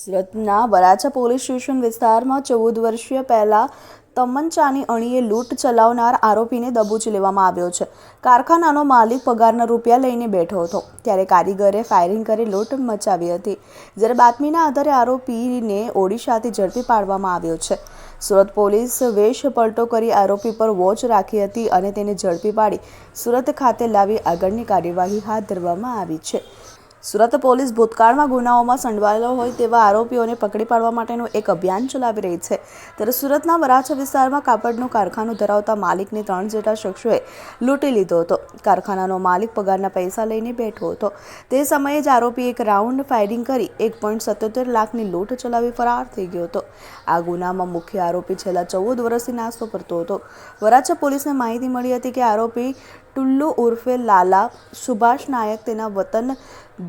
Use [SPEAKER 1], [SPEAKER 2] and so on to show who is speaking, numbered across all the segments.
[SPEAKER 1] સુરતના Varachha police station વિસ્તારમાં 14 વર્ષીય પહેલા તમંચાની અણીએ લૂંટ ચલાવનાર આરોપીને દબોચી લેવામાં આવ્યો છે। કારખાનાનો માલિક પગારના રૂપિયા લઈને બેઠો હતો ત્યારે કારીગરે ફાયરિંગ કરી લૂંટ મચાવી હતી। જ્યારે બાતમીના આધારે આરોપીને ઓડિશાથી ઝડપી પાડવામાં આવ્યો છે। સુરત પોલીસ વેશ પલટો કરી આરોપી પર વોચ રાખી હતી અને તેને ઝડપી પાડી સુરત ખાતે લાવી આગળની કાર્યવાહી હાથ ધરવામાં આવી છે। સુરત પોલીસ ભૂતકાળમાં ગુનાઓમાં સંડવાયેલો હોય તેવા આરોપીઓને પકડી પાડવા માટેનું એક અભિયાન ચલાવી રહી છે। ત્યારે સુરતના વરાછા વિસ્તારમાં કાપડનું કારખાનું ધરાવતા માલિકને 3 જેટલા શખ્સોએ લૂંટી લીધો હતો। કારખાનાનો માલિક પગારના પૈસા લઈને બેઠો હતો। તે સમયે જ આરોપીએ એક રાઉન્ડ ફાયરિંગ કરી 1.77 લાખની લૂંટ ચલાવી ફરાર થઈ ગયો હતો। આ ગુનામાં મુખ્ય આરોપી છેલ્લા 14 વર્ષથી નાસ્તો કરતો હતો। વરાછા પોલીસને માહિતી મળી હતી કે આરોપી ટુલ્લુ ઉર્ફે લાલા સુભાષ નાયક તેના વતન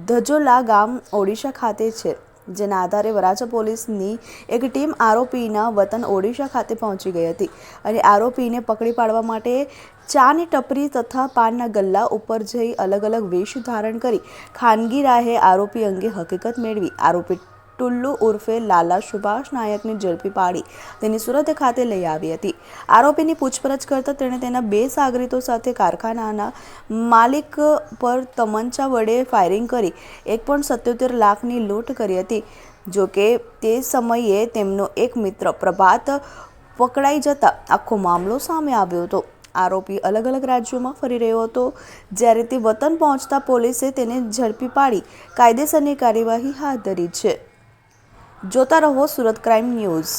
[SPEAKER 1] ધજોલા ગામ ઓડિશા ખાતે છે। જેના આધારે વરાછા પોલીસની એક ટીમ આરોપીના વતન ઓડિશા ખાતે પહોંચી ગઈ હતી અને આરોપીને પકડી પાડવા માટે ચાની ટપરી તથા પાનના ગલ્લા ઉપર જઈ અલગ અલગ વેશ ધારણ કરી ખાનગી રાહે આરોપી અંગે હકીકત મેળવી આરોપી ટુલ્લુ ઉર્ફે લાલા સુભાષ નાયકને ઝડપી પાડી તેની સુરત ખાતે લઈ આવી હતી। આરોપીની પૂછપરછ કરતા તેણે તેના 2 સાગરીતો સાથે કારખાનાના માલિક પર તમંચા વડે ફાયરિંગ કરી 1.77 લાખની લૂંટ કરી હતી। જો કે તે સમયે તેમનો એક મિત્ર પ્રભાત પકડાઈ જતા આખો મામલો સામે આવ્યો હતો। આરોપી અલગ અલગ રાજ્યોમાં ફરી રહ્યો હતો। જ્યારે તે વતન પહોંચતા પોલીસે તેને ઝડપી પાડી કાયદેસરની કાર્યવાહી હાથ ધરી છે। જોતા રહો સુરત ક્રાઇમ ન્યૂઝ।